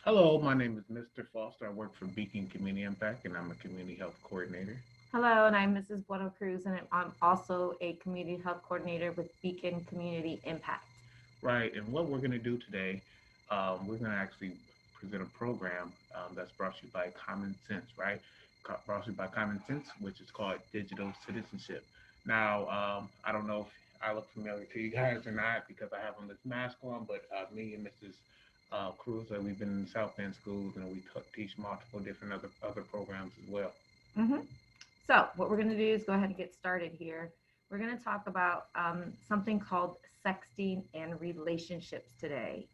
Hello, my name is Mr. Foster. I work for Beacon Community Impact and I'm a community health coordinator. Hello, and I'm Mrs. Bueno Cruz, and I'm also a community health coordinator with Beacon Community Impact. Right, and what we're going to do today, we're going to actually present a program that's brought to you by Common Sense, right? Brought to you by Common Sense, which is called Digital Citizenship. Now, I don't know if I look familiar to you guys or not because I have on this mask on, but me and Mrs. Cruz, we've been in South End schools and we teach multiple different other programs as well. hmm So, what we're going to do is go ahead and get started here. We're going to talk about something called sexting and relationships today.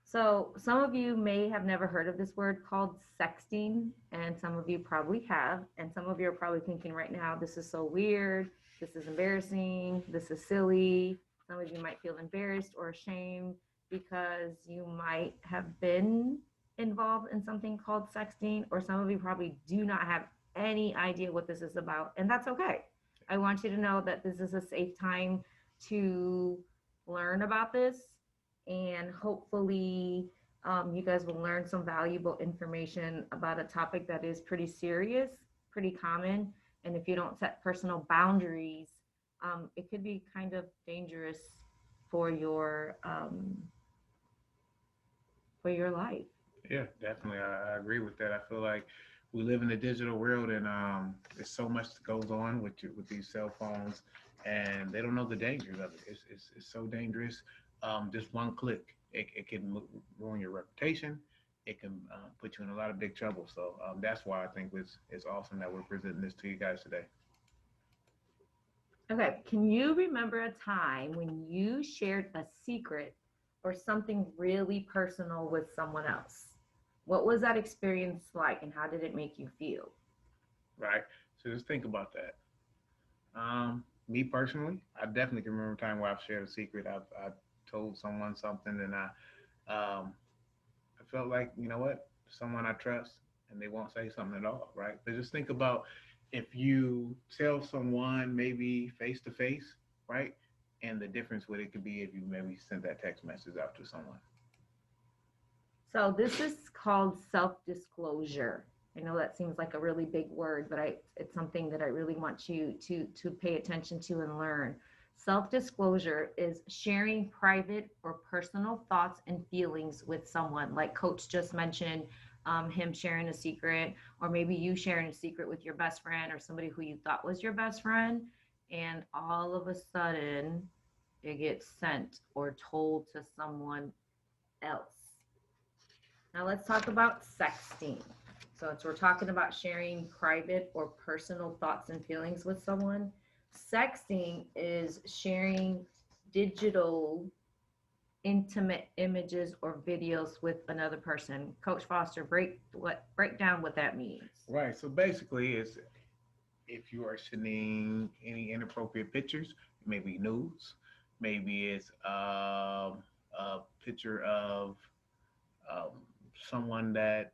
So, some of you may have never heard of this word called sexting, and some of you probably have. And some of you are probably thinking right now, this is so weird, this is embarrassing, this is silly. Some of you might feel embarrassed or ashamed because you might have been involved in something called sexting, or some of you probably do not have any idea what this is about, and that's okay. I want you to know that this is a safe time to learn about this, and hopefully you guys will learn some valuable information about a topic that is pretty serious, pretty common, and if you don't set personal boundaries, it could be kind of dangerous for your life. Yeah, definitely. I agree with that. I feel like we live in a digital world, and there's so much that goes on with these cell phones, and they don't know the dangers of it. It's so dangerous. Just one click, it can ruin your reputation. It can put you in a lot of big trouble. So that's why I think it's awesome that we're presenting this to you guys today. Okay, can you remember a time when you shared a secret or something really personal with someone else? What was that experience like, and how did it make you feel? Right. So just think about that. Me personally, I definitely can remember a time where I've shared a secret. I've told someone something, and I felt like, you know what, someone I trust, and they won't say something at all, right? But just think about if you tell someone maybe face to face, right? And the difference what it could be if you maybe sent that text message out to someone. So this is called self-disclosure. I know that seems like a really big word, but it's something that I really want you to pay attention to and learn. Self-disclosure is sharing private or personal thoughts and feelings with someone, like Coach just mentioned, him sharing a secret, or maybe you sharing a secret with your best friend or somebody who you thought was your best friend, and all of a sudden it gets sent or told to someone else. Now let's talk about sexting. So it's, we're talking about sharing private or personal thoughts and feelings with someone. Sexting is sharing digital intimate images or videos with another person. Coach Foster, break down what that means. Right. So basically, it's if you are sending any inappropriate pictures, maybe nudes, maybe it's a picture of um, someone that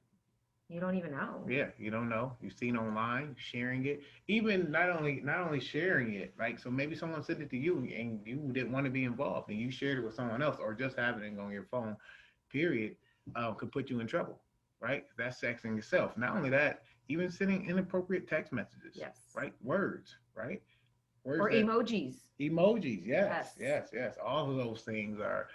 You don't even know. yeah, you don't know. You've seen online, sharing it. Even not only sharing it, like so maybe someone sent it to you and you didn't want to be involved and you shared it with someone else or just having it on your phone, period, could put you in trouble. Right? That's sexing itself. Not only that, even sending inappropriate text messages, Yes. right? Words, right? Words Or that emojis. emojis, yes, Yes. yes, yes. All of those things are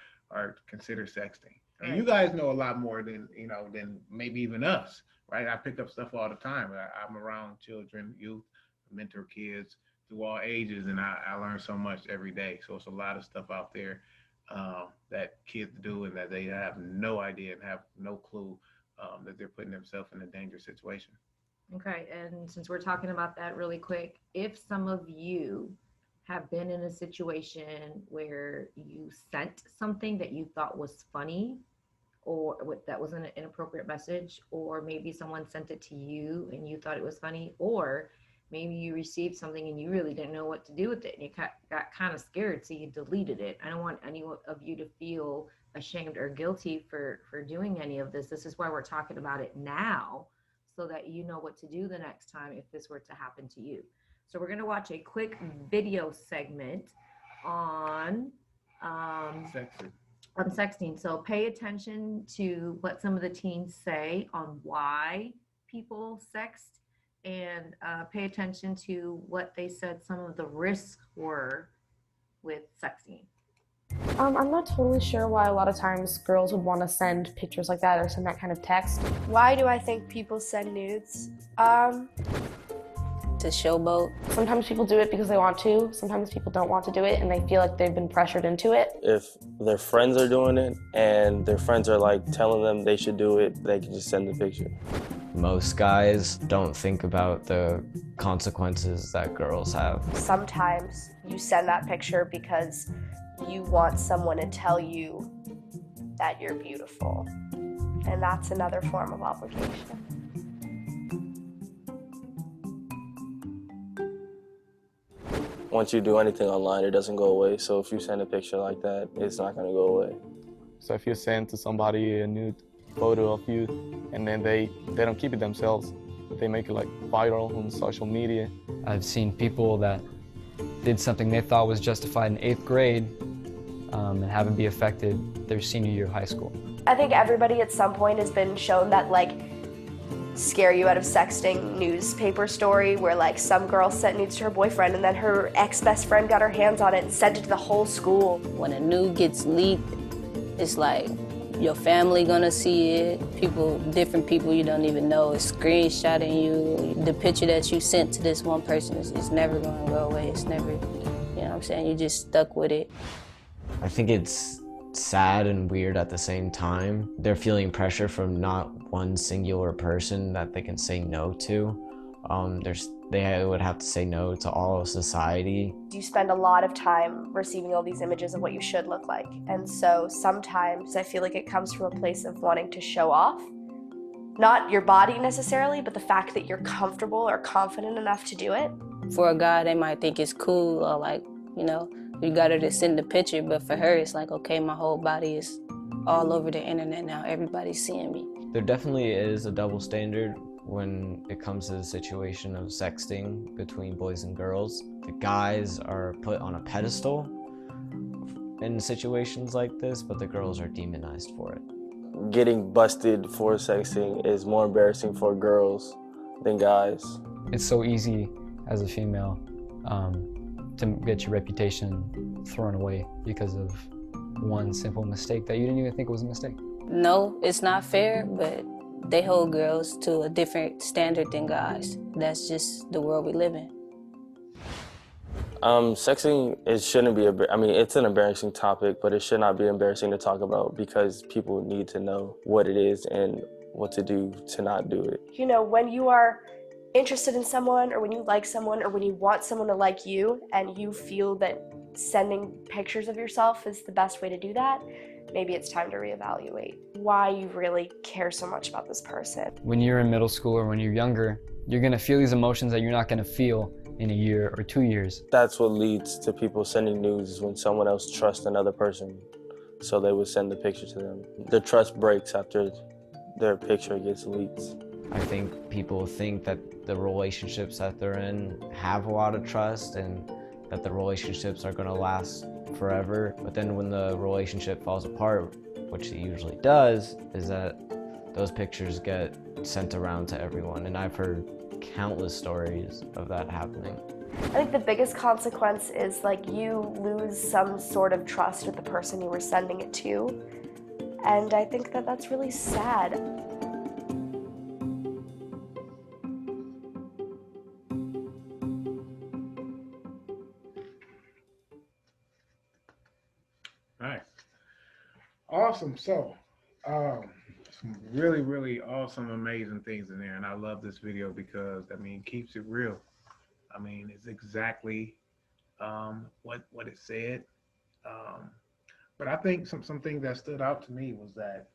considered sexting. And you Right. guys know a lot more than than maybe even us, right? I pick up stuff all the time. I'm around children, youth, mentor kids through all ages, and I learn so much every day. So it's a lot of stuff out there that kids do and that they have no idea and have no clue that they're putting themselves in a dangerous situation. Okay, and since we're talking about that really quick, if some of you have been in a situation where you sent something that you thought was funny or that was an inappropriate message, or maybe someone sent it to you and you thought it was funny, or maybe you received something and you really didn't know what to do with it and you got kind of scared, so you deleted it. I don't want any of you to feel ashamed or guilty for doing any of this. This is why we're talking about it now, so that you know what to do the next time if this were to happen to you. So we're going to watch a quick video segment on um, Sexting. on sexting. So pay attention to what some of the teens say on why people sext, and pay attention to what they said some of the risks were with sexting. I'm not totally sure why a lot of times girls would want to send pictures like that or send that kind of text. Why do I think people send nudes? To showboat. Sometimes people do it because they want to. Sometimes people don't want to do it and they feel like they've been pressured into it. If their friends are doing it and their friends are like telling them they should do it, they can just send the picture. Most guys don't think about the consequences that girls have. Sometimes you send that picture because you want someone to tell you that you're beautiful. And that's another form of obligation. Once you do anything online, it doesn't go away. So if you send a picture like that, it's not going to go away. So if you send to somebody a nude photo of you and then they don't keep it themselves, they make it like viral on social media. I've seen people that did something they thought was justified in 8th grade and have it be affected their senior year of high school. I think everybody at some point has been shown that scare you out of sexting newspaper story where some girl sent nudes to her boyfriend and then her ex-best friend got her hands on it and sent it to the whole school. When a nude gets leaked, it's like your family gonna see it, different people you don't even know is screenshotting you. The picture that you sent to this one person is never gonna go away. It's never, you know what I'm saying, you're just stuck with it. I think it's sad and weird at the same time. They're feeling pressure from not one singular person that they can say no to. They would have to say no to all of society. You spend a lot of time receiving all these images of what you should look like. And so sometimes I feel like it comes from a place of wanting to show off. Not your body necessarily, but the fact that you're comfortable or confident enough to do it. For a guy, they might think it's cool or you got her to send the picture, but for her, it's like, okay, my whole body is all over the internet now. Everybody's seeing me. There definitely is a double standard when it comes to the situation of sexting between boys and girls. The guys are put on a pedestal in situations like this, but the girls are demonized for it. Getting busted for sexting is more embarrassing for girls than guys. It's so easy as a female to get your reputation thrown away because of one simple mistake that you didn't even think was a mistake. No, it's not fair, but they hold girls to a different standard than guys. That's just the world we live in. Sexting, it shouldn't be, it's an embarrassing topic, but it should not be embarrassing to talk about because people need to know what it is and what to do to not do it. When you are interested in someone or when you like someone or when you want someone to like you and you feel that sending pictures of yourself is the best way to do that, maybe it's time to reevaluate why you really care so much about this person. When you're in middle school or when you're younger, you're gonna feel these emotions that you're not gonna feel in a year or 2 years. That's what leads to people sending nudes is when someone else trusts another person, so they would send the picture to them. The trust breaks after their picture gets leaked. I think people think that the relationships that they're in have a lot of trust and that the relationships are going to last forever. But then when the relationship falls apart, which it usually does, is that those pictures get sent around to everyone. And I've heard countless stories of that happening. I think the biggest consequence is you lose some sort of trust with the person you were sending it to. And I think that that's really sad. Nice. Awesome. So, some really, really awesome, amazing things in there. And I love this video because, it keeps it real. It's exactly what it said. But I think something that stood out to me was that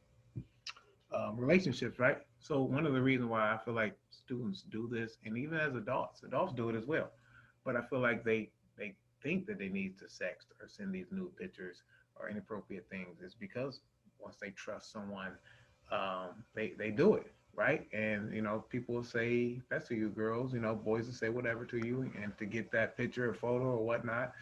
relationships, right? So one of the reasons why I feel like students do this, and even as adults do it as well. But I feel like they think that they need to sext or send these nude pictures or inappropriate things is because once they trust someone, they do it, right? And people will say, especially you girls, boys will say whatever to you and to get that picture or photo or whatnot,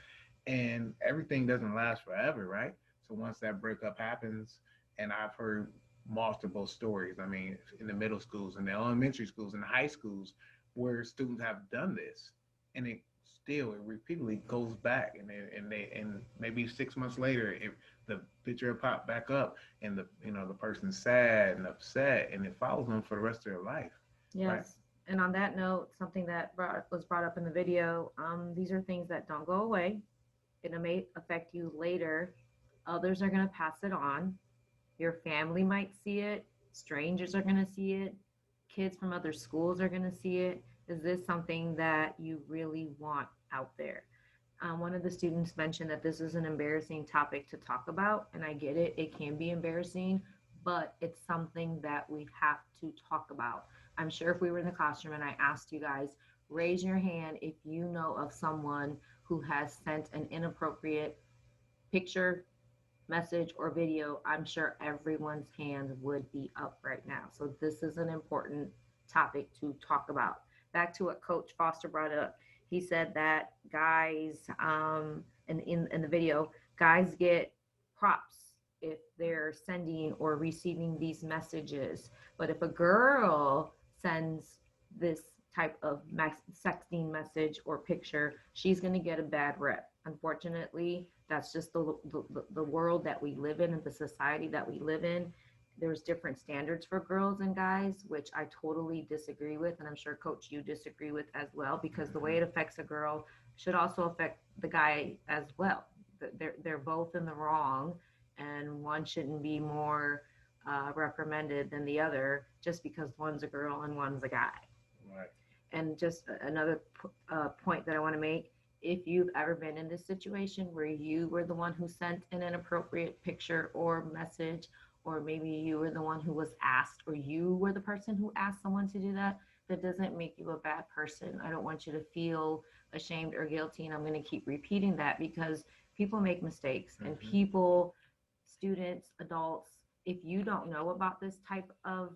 and everything doesn't last forever, right? So once that breakup happens, and I've heard multiple stories. I mean, in the middle schools, in the elementary schools, in the high schools, where students have done this, and it repeatedly goes back, and maybe 6 months later, if the picture popped back up, and the person's sad and upset, and it follows them for the rest of their life. Yes. Right. And on that note, something that was brought up in the video, these are things that don't go away. It may affect you later. Others are going to pass it on. Your family might see it. Strangers are going to see it. Kids from other schools are going to see it. Is this something that you really want out there? One of the students mentioned that this is an embarrassing topic to talk about, and I get it. It can be embarrassing, but it's something that we have to talk about. I'm sure if we were in the classroom and I asked you guys, raise your hand if you know of someone who has sent an inappropriate picture, message, or video, I'm sure everyone's hand would be up right now. So this is an important topic to talk about. Back to what Coach Foster brought up. He said that guys, in the video, guys get props if they're sending or receiving these messages. But if a girl sends this type of sexting message or picture, she's going to get a bad rep. Unfortunately, that's just the world that we live in and the society that we live in. There's different standards for girls and guys, which I totally disagree with. And I'm sure, Coach, you disagree with as well, because the way it affects a girl should also affect the guy as well. They're both in the wrong, and one shouldn't be more reprimanded than the other just because one's a girl and one's a guy. Right. And just another point that I want to make, if you've ever been in this situation where you were the one who sent an inappropriate picture or message, or maybe you were the one who was asked, or you were the person who asked someone to do that, that doesn't make you a bad person. I don't want you to feel ashamed or guilty. And I'm going to keep repeating that because people make mistakes, and people, students, adults, if you don't know about this type of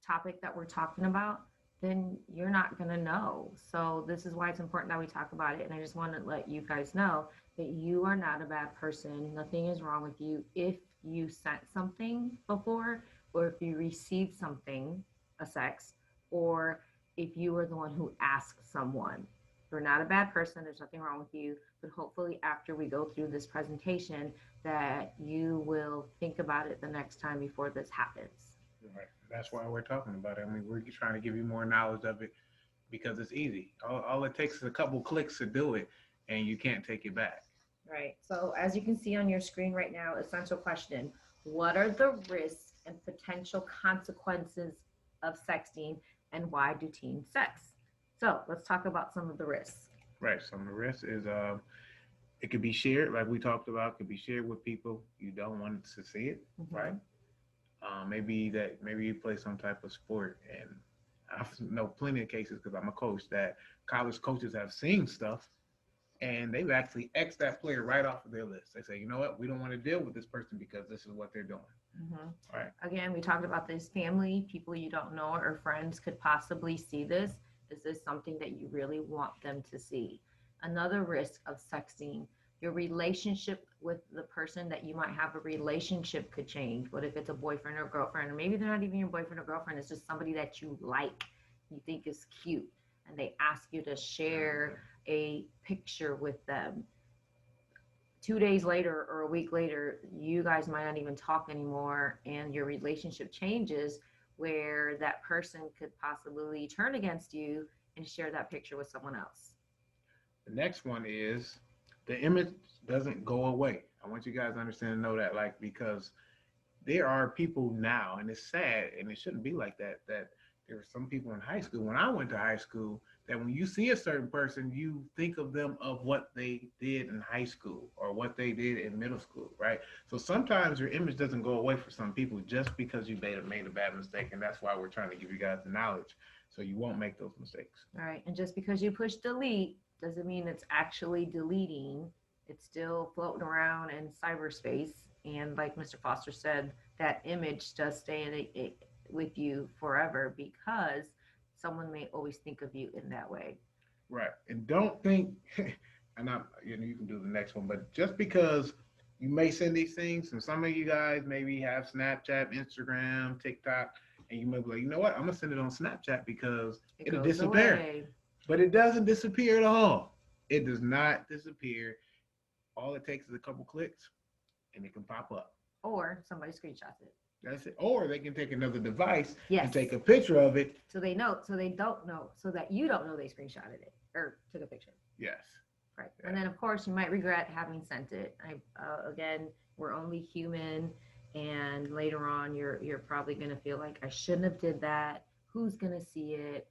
topic that we're talking about, then you're not going to know. So this is why it's important that we talk about it. And I just want to let you guys know that you are not a bad person. Nothing is wrong with you if you sent something before, or if you received something, a sex, or if you were the one who asked someone. You're not a bad person. There's nothing wrong with you. But hopefully after we go through this presentation that you will think about it the next time before this happens. Right. That's why we're talking about it. I mean, we're trying to give you more knowledge of it because it's easy. All it takes is a couple clicks to do it, and you can't take it back. Right. So as you can see on your screen right now, essential question: what are the risks and potential consequences of sexting, and why do teens sex? So let's talk about some of the risks. Right. Some of the risks is it could be shared, like we talked about. It could be shared with people you don't want to see it. Right. Maybe you play some type of sport, and I know plenty of cases because I'm a coach that college coaches have seen stuff, and they've actually X'd that player right off of their list. They say, you know what, we don't want to deal with this person because this is what they're doing. Right. Again, we talked about this family, people you don't know or friends could possibly see this. Is this something that you really want them to see? Another risk of sexting: your relationship with the person that you might have a relationship could change. What if it's a boyfriend or girlfriend, or maybe they're not even your boyfriend or girlfriend, it's just somebody that you like, you think is cute, and they ask you to share a picture with them. 2 days later or a week later, you guys might not even talk anymore, and your relationship changes where that person could possibly turn against you and share that picture with someone else. The next one is the image doesn't go away. I want you guys to understand and know that, like, because there are people now, and it's sad, and it shouldn't be like that, that there were some people in high school, when I went to high school, that when you see a certain person, you think of them of what they did in high school or what they did in middle school, right? So sometimes your image doesn't go away for some people just because you made a bad mistake, and that's why we're trying to give you guys the knowledge so you won't make those mistakes. All right, and just because you push delete doesn't mean it's actually deleting. It's still floating around in cyberspace. And like Mr. Foster said, that image does stay with you forever because someone may always think of you in that way. Right. And don't think, and you can do the next one, but just because you may send these things, and some of you guys maybe have Snapchat, Instagram, TikTok, and you may be like, you know what? I'm gonna send it on Snapchat because It it'll goes disappear. away. But it doesn't disappear at all. It does not disappear. All it takes is a couple clicks, and it can pop up. Or somebody screenshots it. That's it. Or they can take another device Yes. and take a picture of it. So they know, so they don't know, so that you don't know they screenshotted it or took a picture. Yes. Right. Yeah. And then, of course, you might regret having sent it. Again, we're only human, and later on, you're probably going to feel like I shouldn't have did that. Who's going to see it?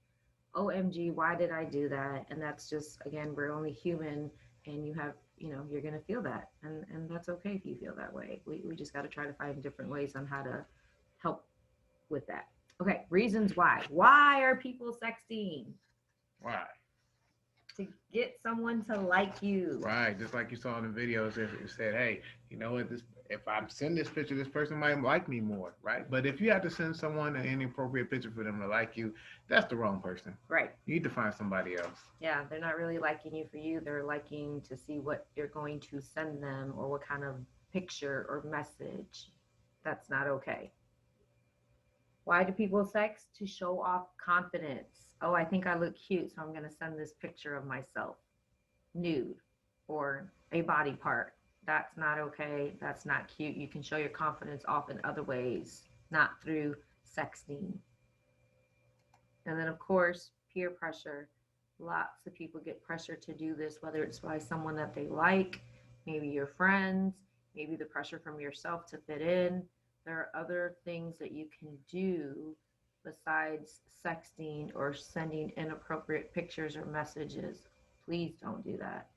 OMG, why did I do that? And that's just, again, we're only human, and you have, you're going to feel that, and that's okay if you feel that way. We just got to try to find different ways on how to help with that. Okay, reasons why. Why are people sexting? Why? To get someone to like you. Right. Just like you saw in the videos, it said, hey, you know what? If I send this picture, this person might like me more, right? But if you have to send someone an inappropriate picture for them to like you, that's the wrong person. Right. You need to find somebody else. Yeah, they're not really liking you for you. They're liking to see what you're going to send them or what kind of picture or message. That's not okay. Why do people sex? To show off confidence. Oh, I think I look cute, so I'm going to send this picture of myself nude or a body part. That's not okay. That's not cute. You can show your confidence off in other ways, not through sexting. And then, of course, peer pressure. Lots of people get pressure to do this, whether it's by someone that they like, maybe your friends, maybe the pressure from yourself to fit in. There are other things that you can do besides sexting or sending inappropriate pictures or messages. Please don't do that.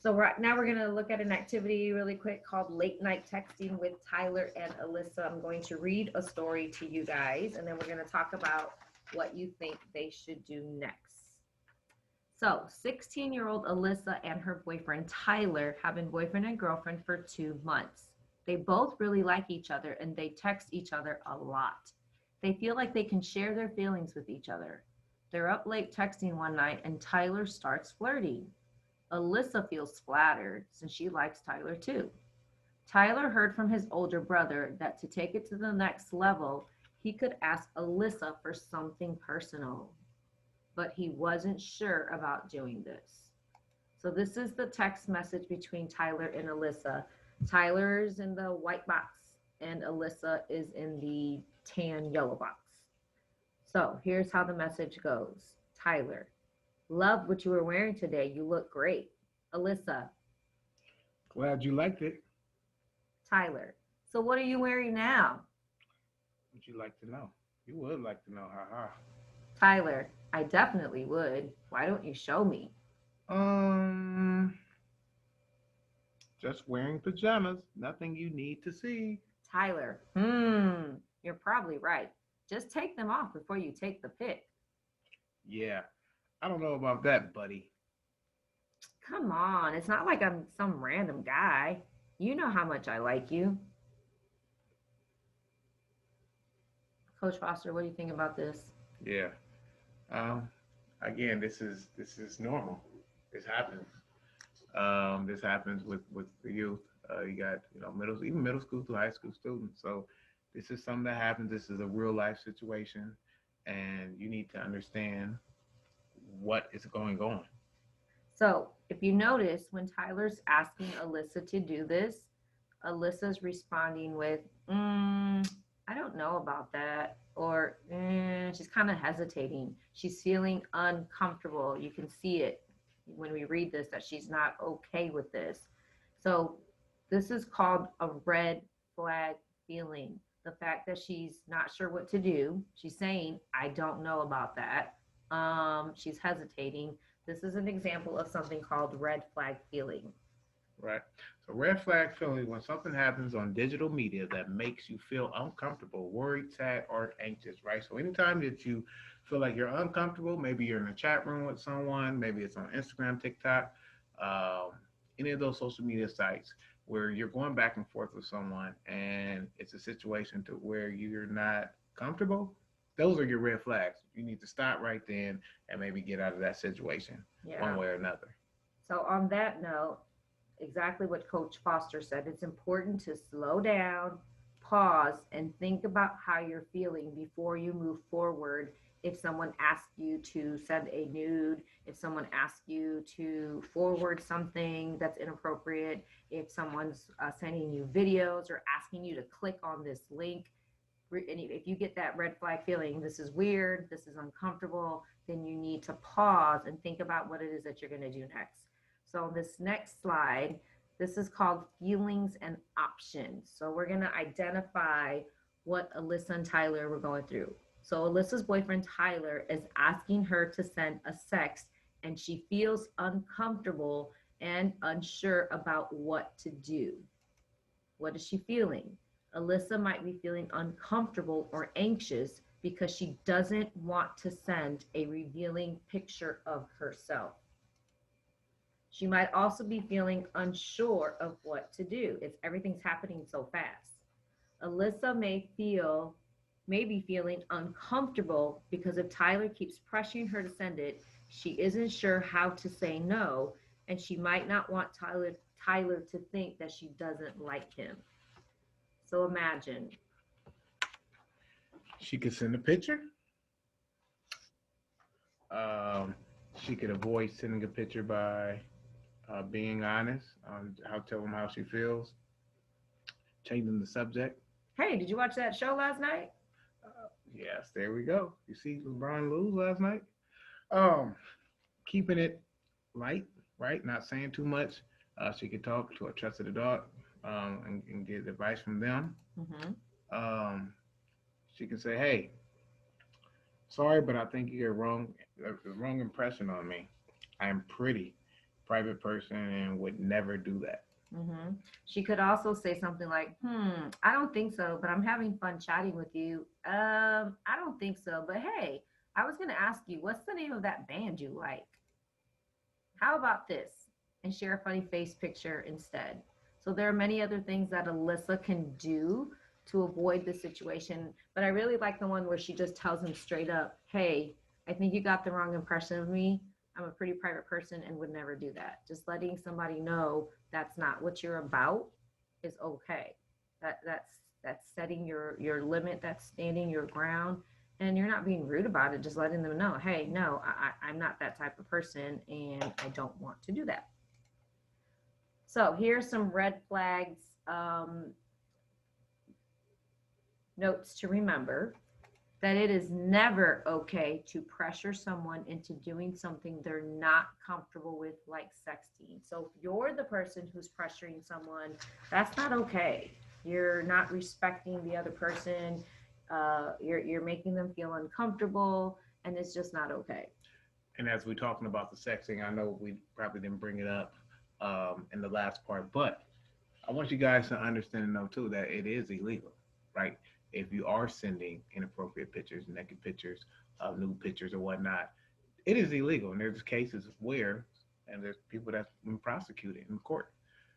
So right now we're going to look at an activity really quick called Late Night Texting with Tyler and Alyssa. I'm going to read a story to you guys, and then we're going to talk about what you think they should do next. So 16-year-old Alyssa and her boyfriend Tyler have been boyfriend and girlfriend for 2 months. They both really like each other, and they text each other a lot. They feel like they can share their feelings with each other. They're up late texting one night, and Tyler starts flirting. Alyssa feels flattered since she likes Tyler too. Tyler heard from his older brother that to take it to the next level, he could ask Alyssa for something personal, but he wasn't sure about doing this. So this is the text message between Tyler and Alyssa. Tyler's in the white box and Alyssa is in the tan yellow box. So here's how the message goes. Tyler: love what you were wearing today. You look great. Alyssa: Glad you liked it. Tyler: so what are you wearing now? Would you like to know? You would like to know, haha. Tyler: I definitely would. Why don't you show me? Just wearing pajamas. Nothing you need to see. Tyler: you're probably right. Just take them off before you take the pic. Yeah, I don't know about that, buddy. Come on, it's not like I'm some random guy. You know how much I like you. Coach Foster, what do you think about this? Yeah. Again, this is normal. This happens. This happens with the youth. You got middle school to high school students. So this is something that happens. This is a real life situation, and you need to understand what is going on. So if you notice, when Tyler's asking Alyssa to do this, Alyssa's responding with, I don't know about that, or she's kind of hesitating. She's feeling uncomfortable. You can see it when we read this, that she's not okay with this. So this is called a red flag feeling. The fact that she's not sure what to do. She's saying, I don't know about that. She's hesitating. This is an example of something called red flag feeling. Right. So red flag feeling when something happens on digital media that makes you feel uncomfortable, worried, sad, or anxious, right? So anytime that you feel like you're uncomfortable, maybe you're in a chat room with someone, maybe it's on Instagram, TikTok, any of those social media sites where you're going back and forth with someone and it's a situation to where you're not comfortable, those are your red flags. You need to stop right then and maybe get out of that situation one way or another. So on that note, exactly what Coach Foster said. It's important to slow down, pause, and think about how you're feeling before you move forward. If someone asks you to send a nude, if someone asks you to forward something that's inappropriate, if someone's sending you videos or asking you to click on this link, and if you get that red flag feeling, this is weird, this is uncomfortable, then you need to pause and think about what it is that you're going to do next. So this next slide, this is called feelings and options. So we're going to identify what Alyssa and Tyler were going through. So Alyssa's boyfriend Tyler is asking her to send a sext, and she feels uncomfortable and unsure about what to do. What is she feeling? Alyssa might be feeling uncomfortable or anxious because she doesn't want to send a revealing picture of herself. She might also be feeling unsure of what to do. Everything's happening so fast. Alyssa may be feeling uncomfortable because if Tyler keeps pressuring her to send it, she isn't sure how to say no, and she might not want Tyler to think that she doesn't like him. So imagine. She could send a picture. Um, she could avoid sending a picture by being honest, how tell them how she feels, changing the subject. Hey, did you watch that show last night? Yes, there we go. You see LeBron lose last night. Um, Keeping it light, right? Not saying too much. She could talk to a trusted adult and get advice from them. Mm-hmm. She can say, "Hey, sorry, but I think you get the wrong impression on me. I am pretty private person and would never do that." Mm-hmm. She could also say something like, I don't think so, but I'm having fun chatting with you. I don't think so, but hey, I was going to ask you, what's the name of that band you like? How about this? And share a funny face picture instead. So there are many other things that Alyssa can do to avoid the situation. But I really like the one where she just tells him straight up, hey, I think you got the wrong impression of me. I'm a pretty private person and would never do that. Just letting somebody know that's not what you're about is okay. That's setting your limit, that's standing your ground, and you're not being rude about it, just letting them know, hey, no, I'm not that type of person and I don't want to do that. So here's some red flags, notes to remember: that it is never okay to pressure someone into doing something they're not comfortable with, like sexting. So if you're the person who's pressuring someone, that's not okay. You're not respecting the other person. You're making them feel uncomfortable, and it's just not okay. And as we're talking about the sexting, I know we probably didn't bring it up in the last part, but I want you guys to understand and know too that it is illegal, right? If you are sending inappropriate pictures, naked pictures, nude pictures, or whatnot, it is illegal. And there's cases where, and there's people that's been prosecuted in court.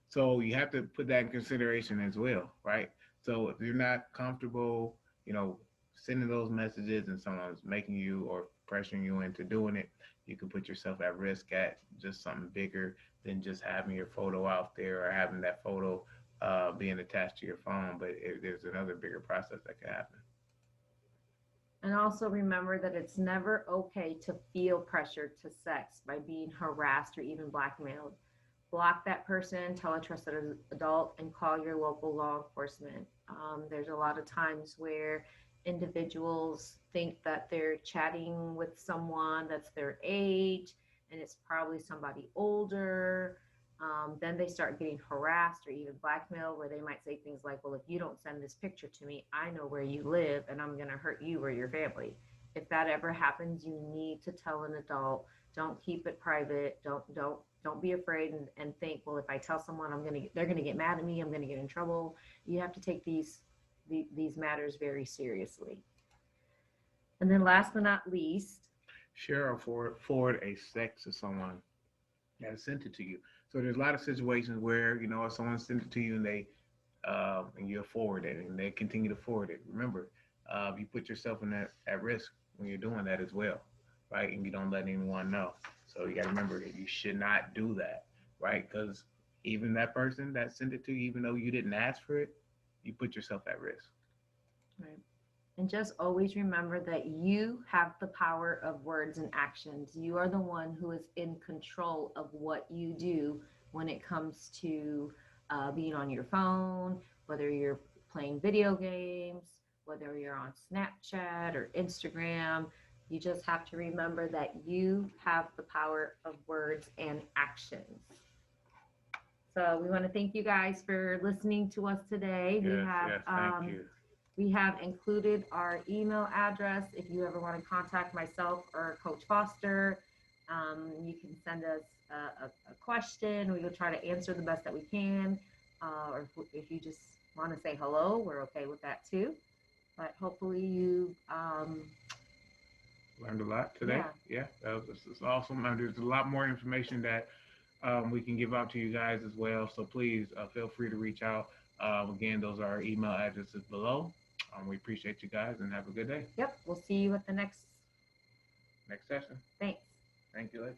So you have to put that in consideration as well, right? So if you're not comfortable, you know, sending those messages and someone's making you or pressuring you into doing it, you can put yourself at risk at just something bigger than just having your photo out there or having that photo being attached to your phone. But there's another bigger process that could happen. And also remember that it's never okay to feel pressured to sex by being harassed or even blackmailed. Block that person, tell a trusted adult, and call your local law enforcement. There's a lot of times where individuals think that they're chatting with someone that's their age, and it's probably somebody older. Then they start getting harassed or even blackmailed, where they might say things like, well, if you don't send this picture to me, I know where you live and I'm going to hurt you or your family. If that ever happens, you need to tell an adult. Don't keep it private. Don't be afraid and think, well, if I tell someone, they're going to get mad at me, I'm going to get in trouble. You have to take these matters very seriously. And then last but not least, Share or forward a sex to someone that sent it to you. So there's a lot of situations where, you know, if someone sent it to you and and you forward it and they continue to forward it. Remember, you put yourself in that at risk when you're doing that as well, right? And you don't let anyone know. So you got to remember that you should not do that, right? Because even that person that sent it to you, even though you didn't ask for it, you put yourself at risk. Right. And just always remember that you have the power of words and actions. You are the one who is in control of what you do when it comes to being on your phone, whether you're playing video games, whether you're on Snapchat or Instagram. You just have to remember that you have the power of words and actions. So we want to thank you guys for listening to us today. Yes, yes, thank you. We have included our email address. If you ever want to contact myself or Coach Foster, you can send us a question. We will try to answer the best that we can. Or if you just want to say hello, we're okay with that too. But hopefully you learned a lot today. Yeah, it's awesome. There's a lot more information that we can give out to you guys as well. So please feel free to reach out. Again, those are our email addresses below. We appreciate you guys and have a good day. Yep, we'll see you at the next session. Thanks. Thank you, ladies.